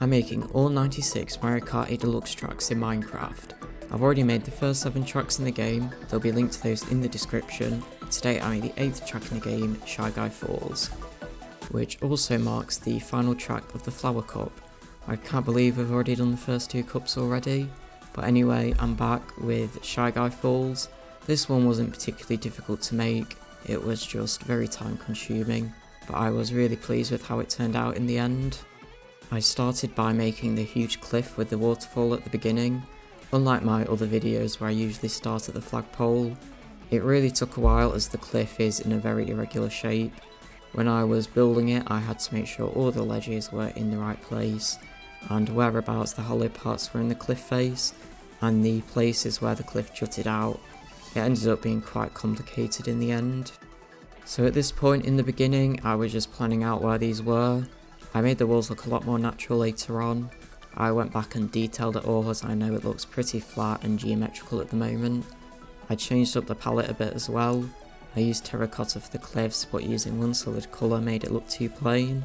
I'm making all 96 Mario Kart 8 Deluxe tracks in Minecraft. I've already made the first 7 tracks in the game, there'll be a link to those in the description. Today I made the 8th track in the game, Shy Guy Falls, which also marks the final track of the Flower Cup. I can't believe I've already done the first 2 cups already, but anyway, I'm back with Shy Guy Falls. This one wasn't particularly difficult to make, it was just very time consuming, but I was really pleased with how it turned out in the end. I started by making the huge cliff with the waterfall at the beginning. Unlike my other videos where I usually start at the flagpole, it really took a while as the cliff is in a very irregular shape. When I was building it, I had to make sure all the ledges were in the right place, and whereabouts the hollow parts were in the cliff face, and the places where the cliff jutted out. It ended up being quite complicated in the end. So at this point in the beginning, I was just planning out where these were. I made the walls look a lot more natural later on. I went back and detailed it all as I know it looks pretty flat and geometrical at the moment. I changed up the palette a bit as well. I used terracotta for the cliffs, but using one solid colour made it look too plain.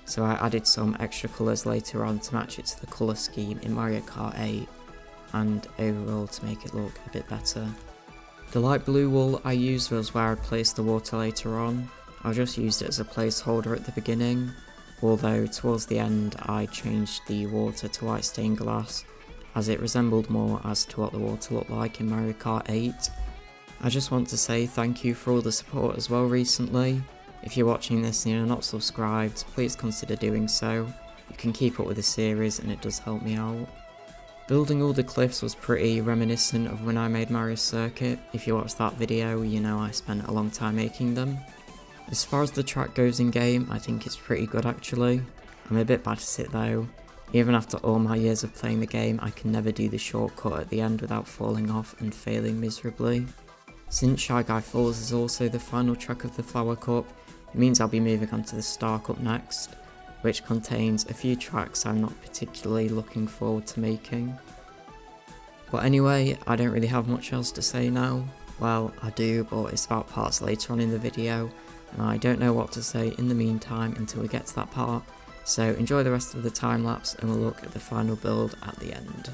So I added some extra colours later on to match it to the colour scheme in Mario Kart 8, and overall to make it look a bit better. The light blue wool I used was where I placed the water later on. I just used it as a placeholder at the beginning, although towards the end I changed the water to white stained glass, as it resembled more as to what the water looked like in Mario Kart 8. I just want to say thank you for all the support as well recently. If you're watching this and you're not subscribed, please consider doing so. You can keep up with the series and it does help me out. Building all the cliffs was pretty reminiscent of when I made Mario Circuit. If you watched that video, you know I spent a long time making them. As far as the track goes in game, I think it's pretty good actually. I'm a bit bad at it though. Even after all my years of playing the game, I can never do the shortcut at the end without falling off and failing miserably. Since Shy Guy Falls is also the final track of the Flower Cup, it means I'll be moving on to the Star Cup next, which contains a few tracks I'm not particularly looking forward to making. But anyway, I don't really have much else to say now. Well, I do, but it's about parts later on in the video, and I don't know what to say in the meantime until we get to that part, so enjoy the rest of the time lapse and we'll look at the final build at the end.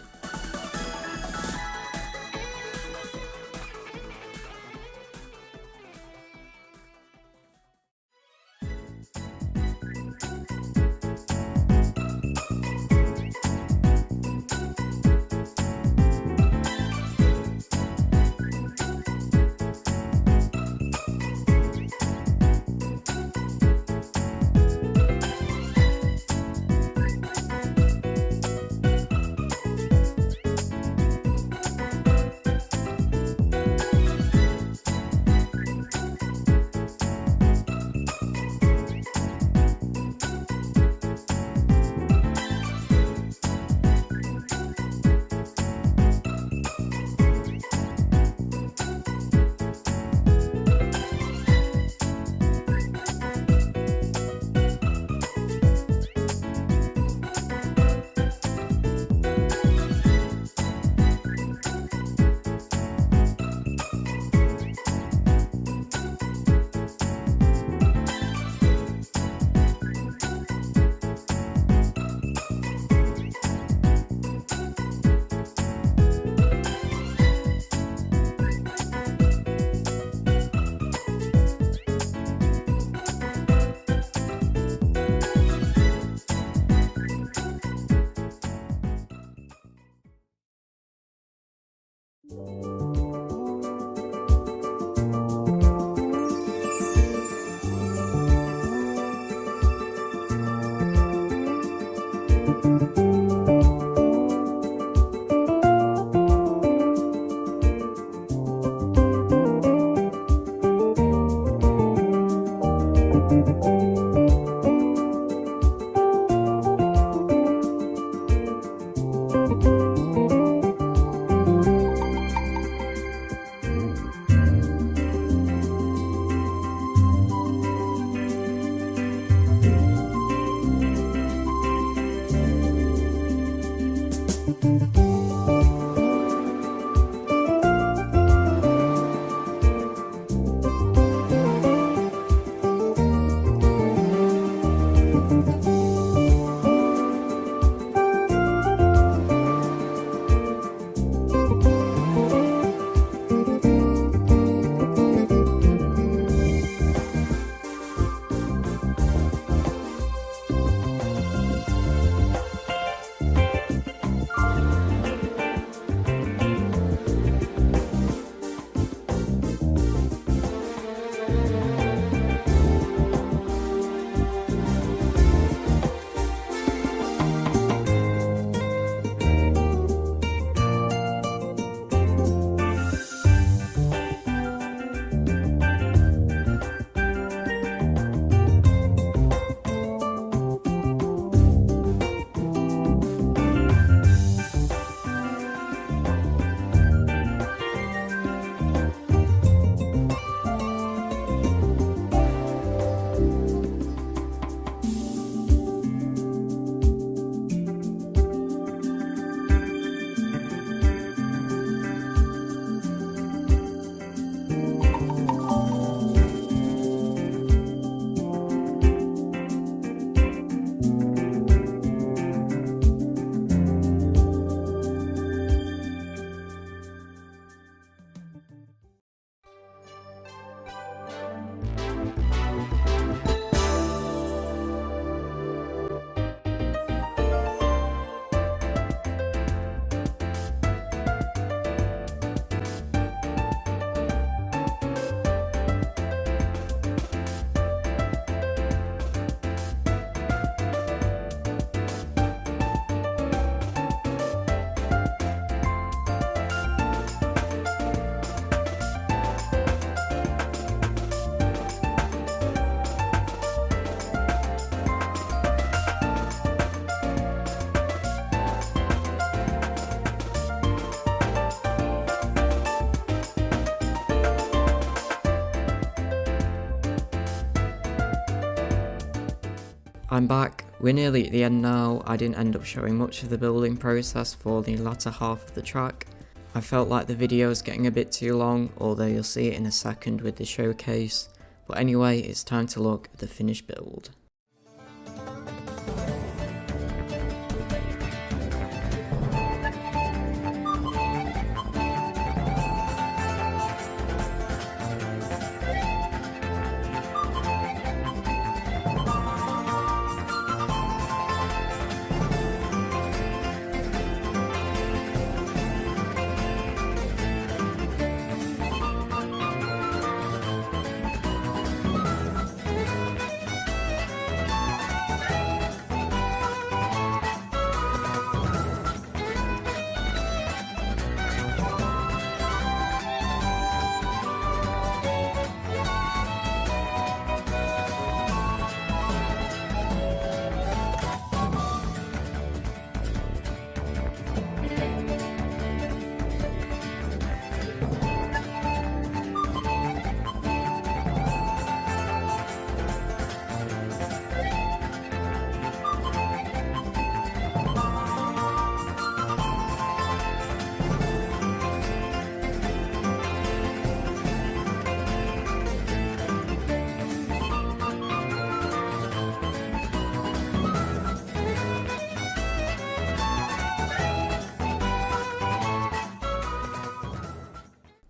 I'm back, we're nearly at the end now. I didn't end up showing much of the building process for the latter half of the track. I felt like the video is getting a bit too long, although you'll see it in a second with the showcase. But anyway, it's time to look at the finished build.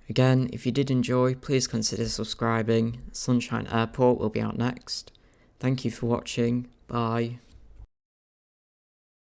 Again, if you did enjoy, please consider subscribing. Sunshine Airport will be out next. Thank you for watching, bye.